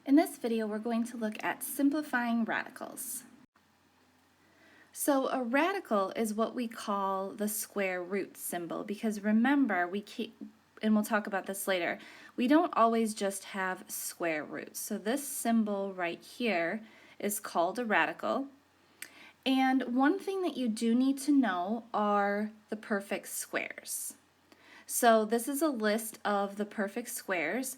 In this video, we're going to look at simplifying radicals. So a radical is what we call the square root symbol, because remember, and we'll talk about this later, we don't always just have square roots. So this symbol right here is called a radical. And one thing that you do need to know are the perfect squares. So this is a list of the perfect squares.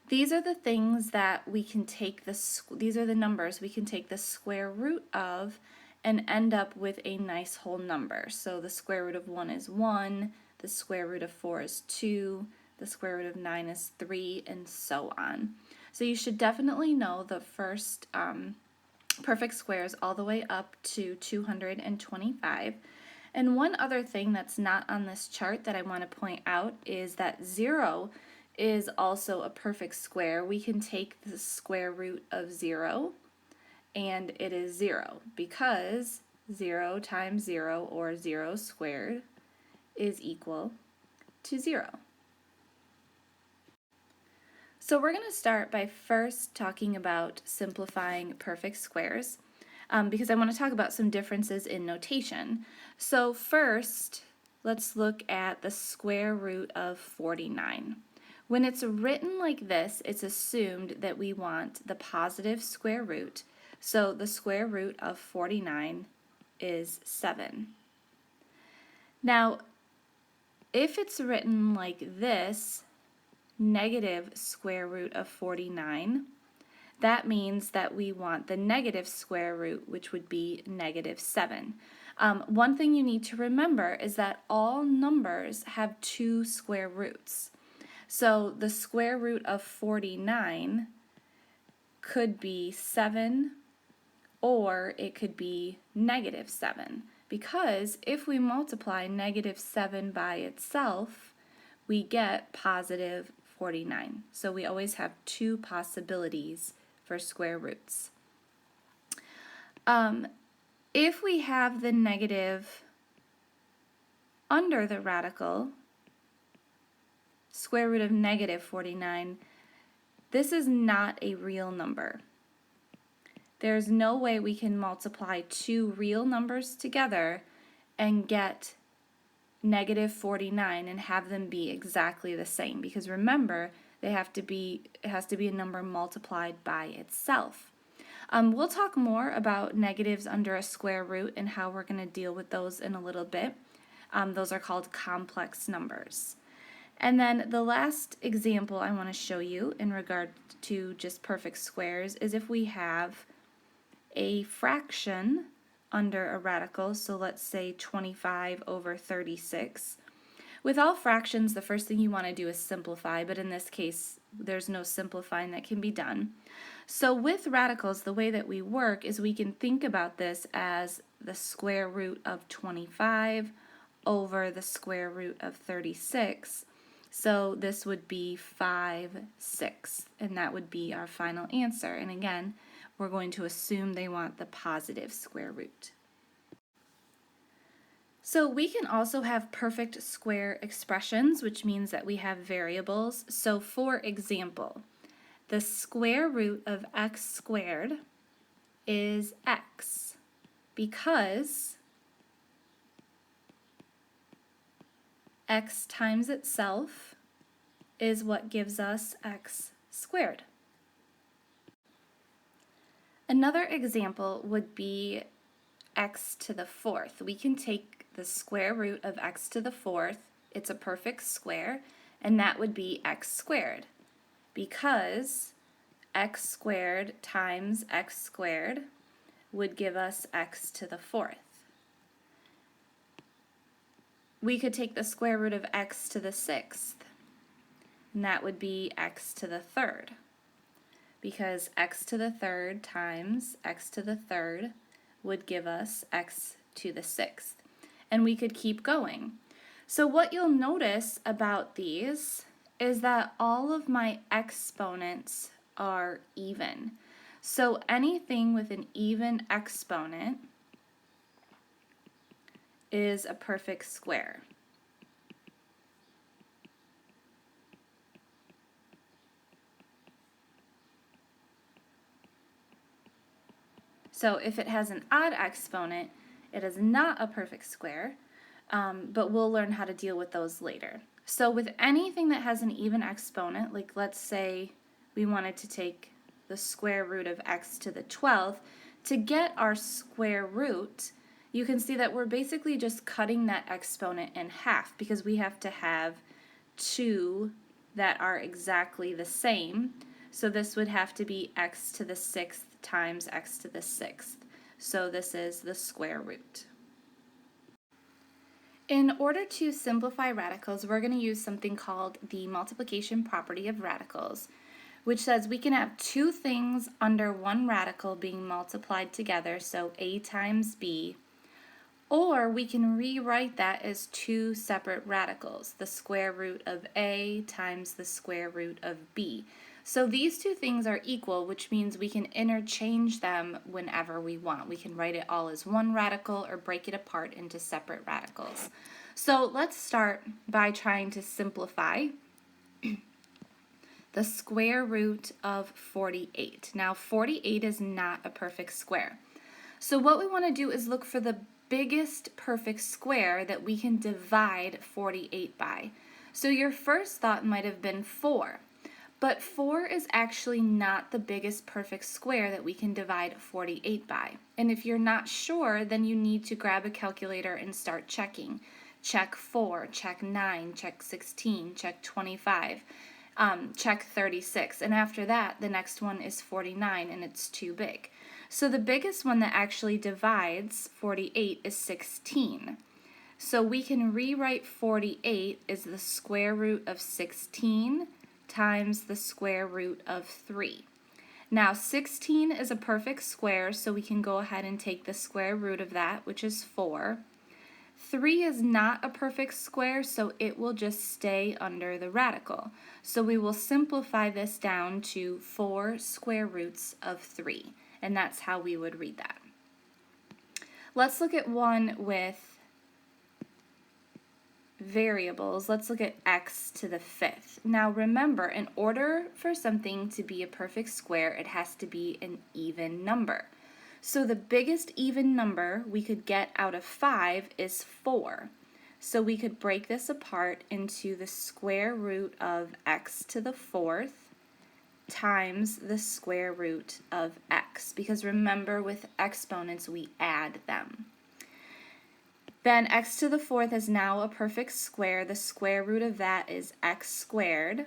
These are the things that we can take these are the numbers we can take the square root of and end up with a nice whole number. So the square root of 1 is 1, the square root of 4 is 2, the square root of 9 is 3, and so on. So you should definitely know the first perfect squares all the way up to 225. And one other thing that's not on this chart that I want to point out is that 0 is also a perfect square. We can take the square root of 0 and it is 0 because 0 times 0, or 0 squared, is equal to 0. So we're going to start by first talking about simplifying perfect squares because I want to talk about some differences in notation. So first, let's look at the square root of 49. When it's written like this, it's assumed that we want the positive square root. So the square root of 49 is 7. Now, if it's written like this, negative square root of 49, that means that we want the negative square root, which would be negative 7. One thing you need to remember is that all numbers have two square roots. So the square root of 49 could be 7, or it could be negative 7, because if we multiply negative 7 by itself, we get positive 49. So we always have two possibilities for square roots. If we have the negative under the radical, square root of negative 49, this is not a real number. There's no way we can multiply two real numbers together and get negative 49 and have them be exactly the same, because remember, it has to be a number multiplied by itself. We'll talk more about negatives under a square root and how we're going to deal with those in a little bit. Those are called complex numbers. And then the last example I want to show you in regard to just perfect squares is if we have a fraction under a radical, so let's say 25 over 36. With all fractions, the first thing you want to do is simplify, but in this case, there's no simplifying that can be done. So with radicals, the way that we work is we can think about this as the square root of 25 over the square root of 36. So this would be 5/6, and that would be our final answer. And again, we're going to assume they want the positive square root. So we can also have perfect square expressions, which means that we have variables. So for example, the square root of x squared is x, because x times itself is what gives us x squared. Another example would be x to the fourth. We can take the square root of x to the fourth, it's a perfect square, and that would be x squared, because x squared times x squared would give us x to the fourth. We could take the square root of x to the sixth, and that would be x to the third, because x to the third times x to the third would give us x to the sixth. And we could keep going. So what you'll notice about these is that all of my exponents are even. So anything with an even exponent is a perfect square. So if it has an odd exponent, it is not a perfect square, but we'll learn how to deal with those later. So with anything that has an even exponent, like let's say we wanted to take the square root of x to the 12th, to get our square root, you can see that we're basically just cutting that exponent in half because we have to have two that are exactly the same. So this would have to be x to the 6th times x to the 6th. So this is the square root. In order to simplify radicals, we're going to use something called the multiplication property of radicals, which says we can have two things under one radical being multiplied together, so a times b, or we can rewrite that as two separate radicals, the square root of a times the square root of b. So these two things are equal, which means we can interchange them whenever we want. We can write it all as one radical or break it apart into separate radicals. So let's start by trying to simplify the square root of 48. Now 48 is not a perfect square. So what we want to do is look for the biggest perfect square that we can divide 48 by. So your first thought might have been 4. But 4 is actually not the biggest perfect square that we can divide 48 by. And if you're not sure, then you need to grab a calculator and start checking. Check 4, check 9, check 16, check 25, check 36. And after that, the next one is 49, and it's too big. So the biggest one that actually divides 48 is 16. So we can rewrite 48 as the square root of 16 times the square root of 3. Now 16 is a perfect square, so we can go ahead and take the square root of that, which is 4. 3 is not a perfect square, so it will just stay under the radical. So we will simplify this down to 4 square roots of 3, and that's how we would read that. Let's look at one with variables. Let's look at x to the 5th. Now remember, in order for something to be a perfect square, it has to be an even number. So the biggest even number we could get out of 5 is 4. So we could break this apart into the square root of x to the 4th times the square root of x, because remember, with exponents we add them. Then x to the 4th is now a perfect square. The square root of that is x squared.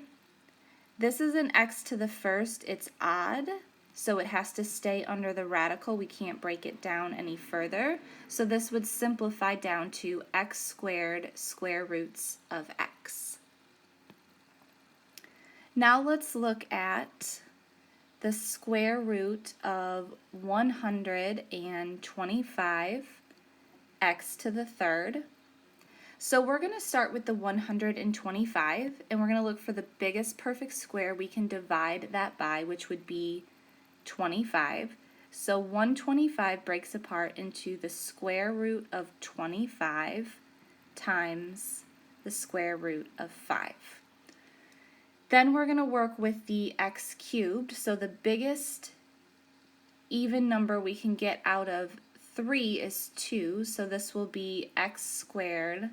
This is an x to the 1st. It's odd, so it has to stay under the radical. We can't break it down any further. So this would simplify down to x squared square roots of x. Now let's look at the square root of 125 x to the 3rd. So we're going to start with the 125, and we're going to look for the biggest perfect square we can divide that by, which would be 25. So 125 breaks apart into the square root of 25 times the square root of 5. Then we're going to work with the x cubed. So the biggest even number we can get out of 3 is 2, so this will be x squared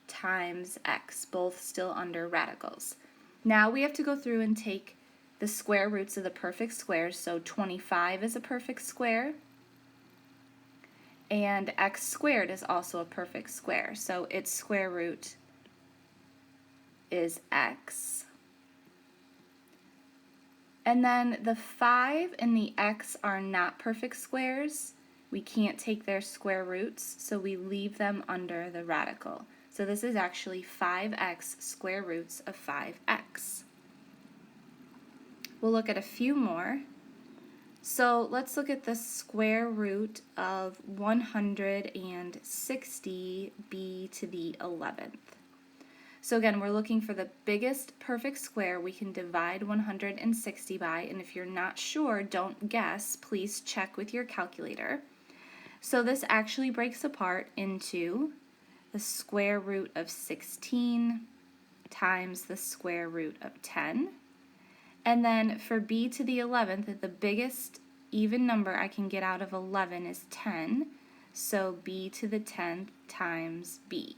times x, both still under radicals. Now we have to go through and take the square roots of the perfect squares, so 25 is a perfect square, and x squared is also a perfect square, so its square root is x. And then the 5 and the x are not perfect squares. We can't take their square roots, so we leave them under the radical. So this is actually 5x square roots of 5x. We'll look at a few more. So let's look at the square root of 160b to the 11th. So again, we're looking for the biggest perfect square we can divide 160 by, and if you're not sure, don't guess, please check with your calculator. So this actually breaks apart into the square root of 16 times the square root of 10. And then for b to the 11th, the biggest even number I can get out of 11 is 10, so b to the 10th times b.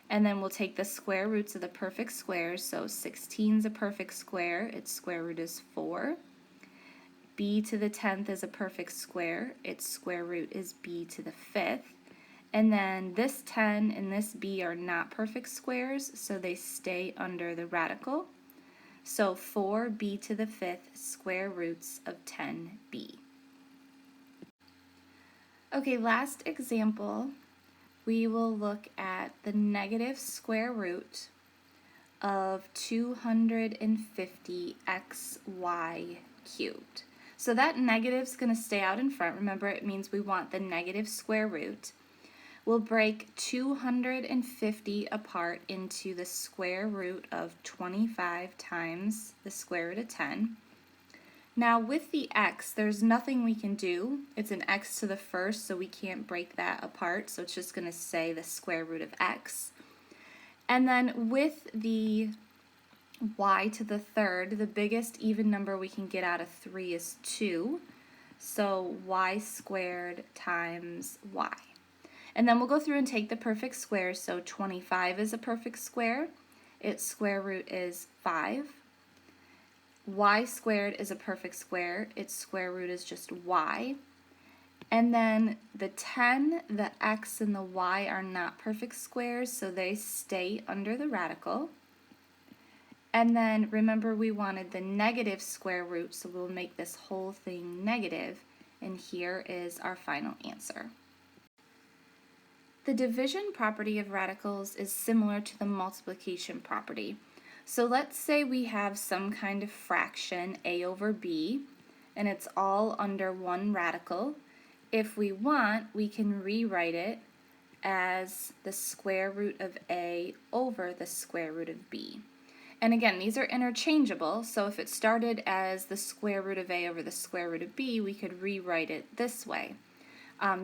And then we'll take the square roots of the perfect squares, so 16 is a perfect square, its square root is 4. B to the 10th is a perfect square, its square root is b to the 5th. And then this 10 and this b are not perfect squares, so they stay under the radical. So 4b to the 5th square roots of 10b. Okay, last example, we will look at the negative square root of 250xy cubed. So that negative is going to stay out in front. Remember, it means we want the negative square root. We'll break 250 apart into the square root of 25 times the square root of 10. Now with the x, there's nothing we can do. It's an x to the first, so we can't break that apart, so it's just going to say the square root of x. And then with the y to the third, the biggest even number we can get out of 3 is 2, so y squared times y. And then we'll go through and take the perfect squares, so 25 is a perfect square, its square root is 5. Y squared is a perfect square, its square root is just y. And then the 10, the x, and the y are not perfect squares, so they stay under the radical. And then remember we wanted the negative square root, so we'll make this whole thing negative, and here is our final answer. The division property of radicals is similar to the multiplication property. So let's say we have some kind of fraction, a over b, and it's all under one radical. If we want, we can rewrite it as the square root of a over the square root of b. And again, these are interchangeable, so if it started as the square root of a over the square root of b, we could rewrite it this way,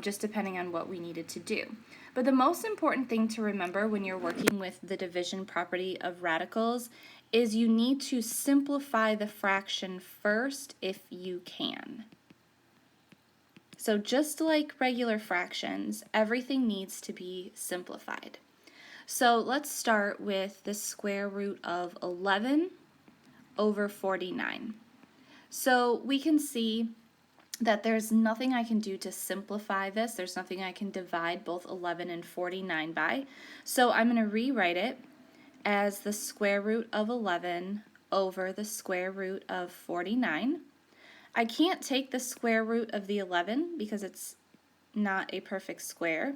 just depending on what we needed to do. But the most important thing to remember when you're working with the division property of radicals is you need to simplify the fraction first if you can. So just like regular fractions, everything needs to be simplified. So let's start with the square root of 11 over 49. So we can see that there's nothing I can do to simplify this. There's nothing I can divide both 11 and 49 by. So I'm going to rewrite it as the square root of 11 over the square root of 49. I can't take the square root of the 11 because it's not a perfect square,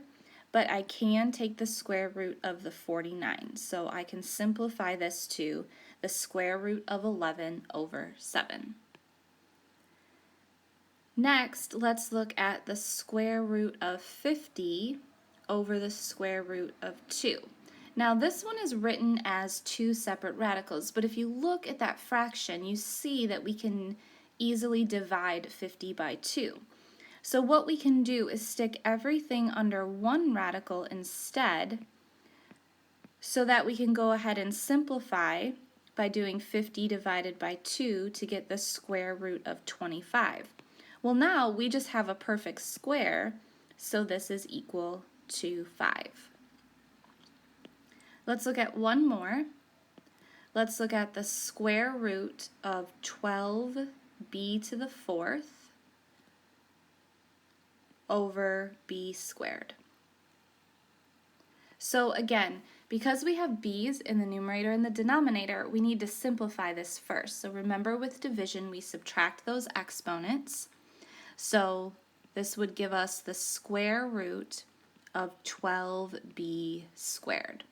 but I can take the square root of the 49. So I can simplify this to the square root of 11 over 7. Next, let's look at the square root of 50 over the square root of 2. Now this one is written as two separate radicals, but if you look at that fraction, you see that we can easily divide 50 by 2. So what we can do is stick everything under one radical instead, so that we can go ahead and simplify by doing 50 divided by 2 to get the square root of 25. Well, now we just have a perfect square, so this is equal to 5. Let's look at one more. Let's look at the square root of 12b to the 4th over b squared. So again, because we have b's in the numerator and the denominator, we need to simplify this first. So remember, with division, we subtract those exponents. So this would give us the square root of 12b squared.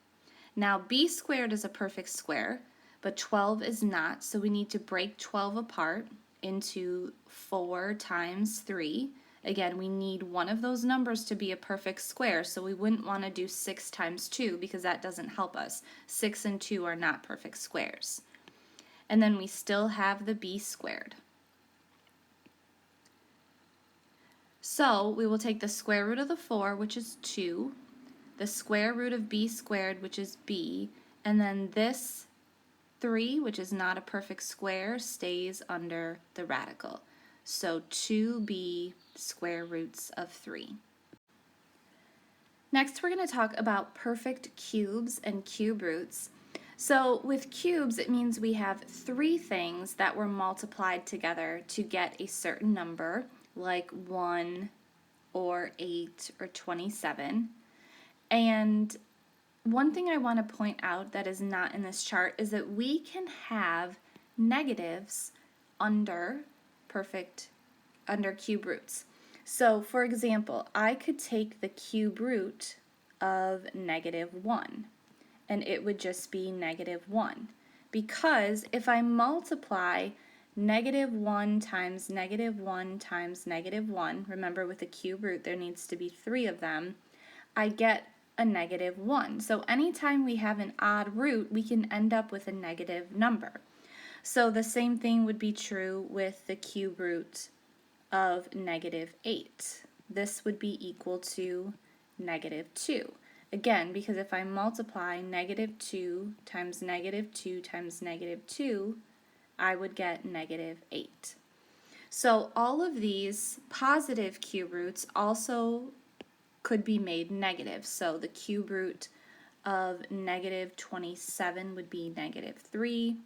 Now b squared is a perfect square, but 12 is not, so we need to break 12 apart into 4 times 3. Again, we need one of those numbers to be a perfect square, so we wouldn't want to do 6 times 2 because that doesn't help us. 6 and 2 are not perfect squares. And then we still have the b squared. So we will take the square root of the 4, which is 2, the square root of b squared, which is b, and then this 3, which is not a perfect square, stays under the radical. so 2b square roots of 3. Next, we're going to talk about perfect cubes and cube roots. So with cubes, it means we have 3 things that were multiplied together to get a certain number, like 1 or 8 or 27. And one thing I want to point out that is not in this chart is that we can have negatives under cube roots. So for example, I could take the cube root of -1 and it would just be -1, because if I multiply -1 times -1 times -1, remember with a cube root there needs to be 3 of them, I get a -1. So anytime we have an odd root, we can end up with a negative number. So the same thing would be true with the cube root of -8. This would be equal to -2. Again, because if I multiply -2 times -2 times -2, I would get -8. So all of these positive cube roots also could be made negative. So the cube root of -27 would be -3.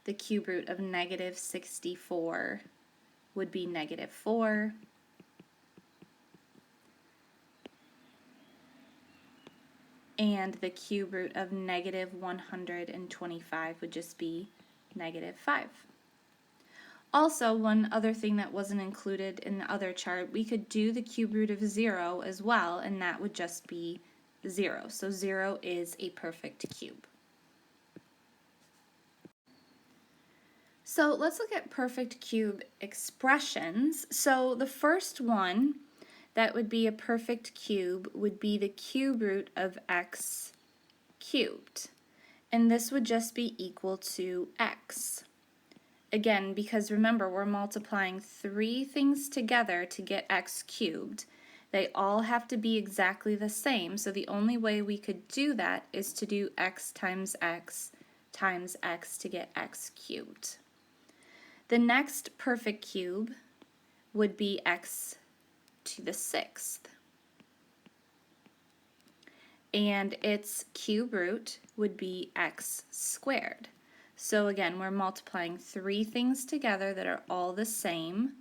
The cube root of -64 would be -4. And the cube root of -125 would just be -5. Also, one other thing that wasn't included in the other chart, we could do the cube root of 0 as well, and that would just be 0. So 0 is a perfect cube. So let's look at perfect cube expressions. So the first one that would be a perfect cube would be the cube root of x cubed. And this would just be equal to x. Again, because remember, we're multiplying 3 things together to get x cubed. They all have to be exactly the same, so the only way we could do that is to do x times x times x to get x cubed. The next perfect cube would be x to the 6th. And its cube root would be x squared. So again, we're multiplying 3 things together that are all the same,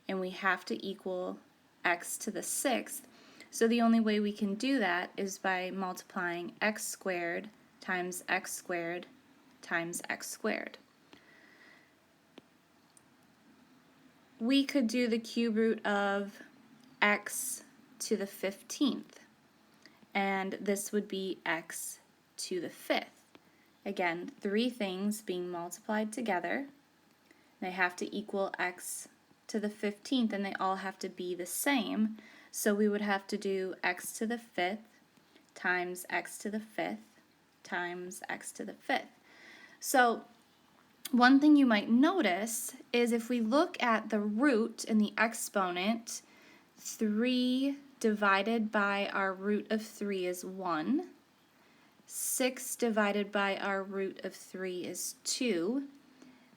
and we have to equal x to the 6th. So the only way we can do that is by multiplying x squared times x squared times x squared. We could do the cube root of x to the 15th, and this would be x to the 5th. Again, 3 things being multiplied together. They have to equal x to the 15th, and they all have to be the same. So we would have to do x to the 5th times x to the 5th times x to the 5th. So one thing you might notice is if we look at the root and the exponent, 3 divided by our root of 3 is 1. 6 divided by our root of 3 is 2.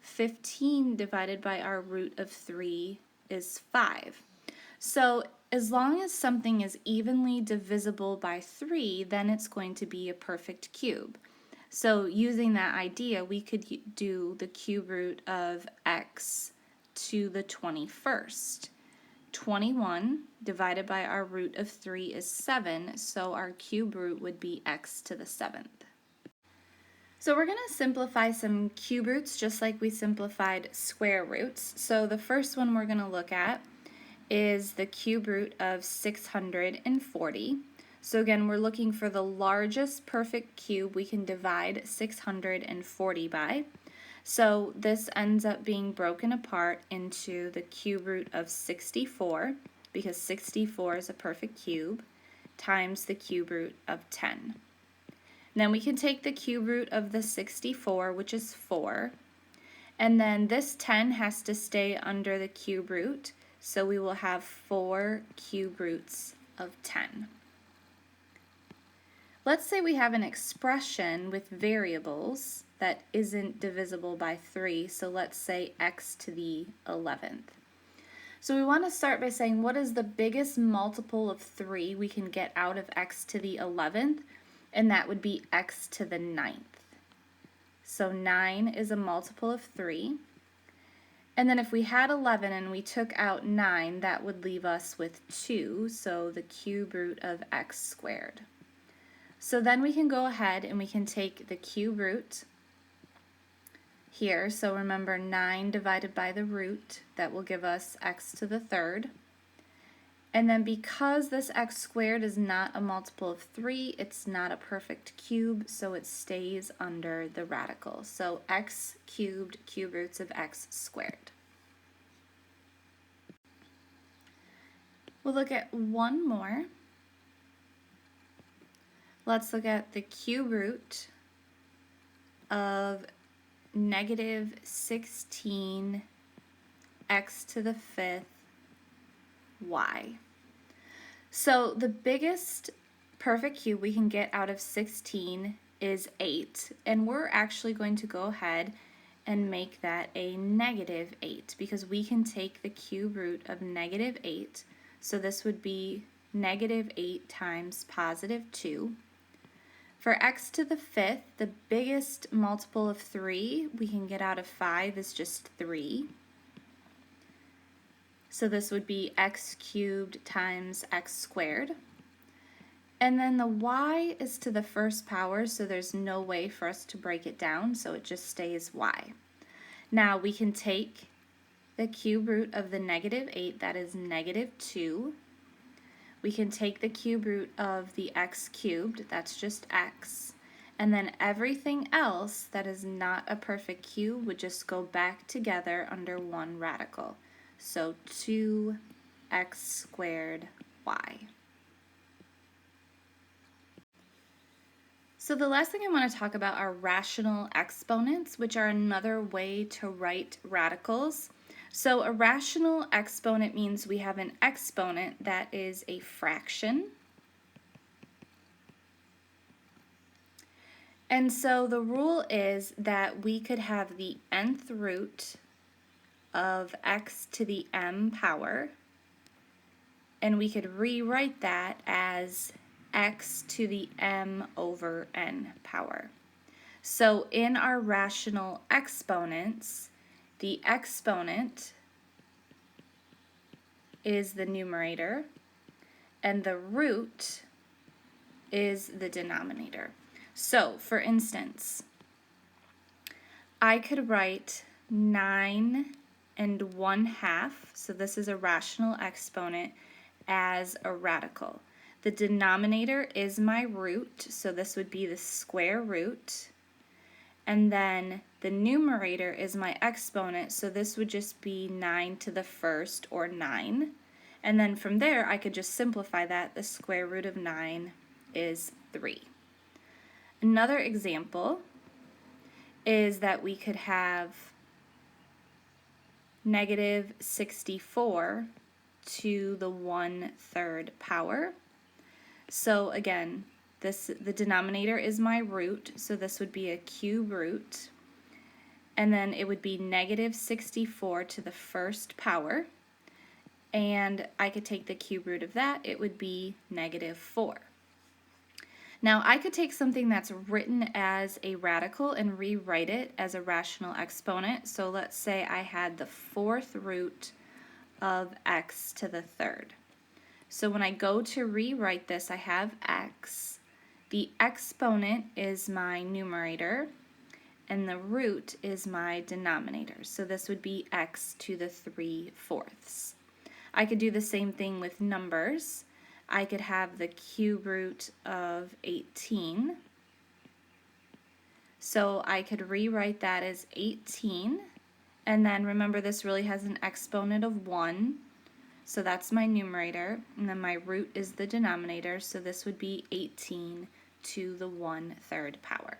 15 divided by our root of 3 is 5. So as long as something is evenly divisible by 3, then it's going to be a perfect cube. So using that idea, we could do the cube root of x to the 21st. 21 divided by our root of 3 is 7, so our cube root would be x to the 7th. So we're going to simplify some cube roots just like we simplified square roots. So the first one we're going to look at is the cube root of 640. So again, we're looking for the largest perfect cube we can divide 640 by. So this ends up being broken apart into the cube root of 64, because 64 is a perfect cube, times the cube root of 10. Then we can take the cube root of the 64, which is 4, and then this 10 has to stay under the cube root, so we will have 4 cube roots of 10. Let's say we have an expression with variables that isn't divisible by 3, so let's say x to the 11th. So we want to start by saying what is the biggest multiple of 3 we can get out of x to the 11th, and that would be x to the 9th. So 9 is a multiple of 3. And then if we had 11 and we took out 9, that would leave us with 2, so the cube root of x squared. So then we can go ahead and we can take the cube root here. So remember 9 divided by the root, that will give us x to the 3rd. And then because this x squared is not a multiple of 3, it's not a perfect cube, so it stays under the radical. So x cubed, cube roots of x squared. We'll look at one more. Let's look at the cube root of negative 16 x to the 5th y. So the biggest perfect cube we can get out of 16 is 8, and we're actually going to go ahead and make that a negative 8 because we can take the cube root of negative 8, so this would be negative 8 times positive 2. For x to the 5th, the biggest multiple of 3 we can get out of 5 is just 3. So this would be x cubed times x squared. And then the y is to the first power, so there's no way for us to break it down, so it just stays y. Now we can take the cube root of the negative 8, that is negative 2. We can take the cube root of the x cubed, that's just x. And then everything else that is not a perfect cube would just go back together under one radical. So 2x squared y. So the last thing I want to talk about are rational exponents, which are another way to write radicals. So a rational exponent means we have an exponent that is a fraction. And so the rule is that we could have the nth root of x to the m power, and we could rewrite that as x to the m over n power. So in our rational exponents, the exponent is the numerator and the root is the denominator. So for instance, I could write 9 1/2, so this is a rational exponent, as a radical. The denominator is my root, so this would be the square root. And then the numerator is my exponent, so this would just be 9 to the 1st, or 9. And then from there, I could just simplify that. The square root of 9 is 3. Another example is that we could have negative 64 to the 1/3 power. So again, the denominator is my root, so this would be a cube root. And then it would be negative 64 to the 1st power. And I could take the cube root of that, it would be negative 4. Now I could take something that's written as a radical and rewrite it as a rational exponent. So let's say I had the 4th root of x to the 3rd. So when I go to rewrite this, I have x. The exponent is my numerator and the root is my denominator. So this would be x to the 3/4. I could do the same thing with numbers. I could have the cube root of 18. So I could rewrite that as 18. And then remember, this really has an exponent of 1. So that's my numerator. And then my root is the denominator. So this would be 18 to the 1/3 power.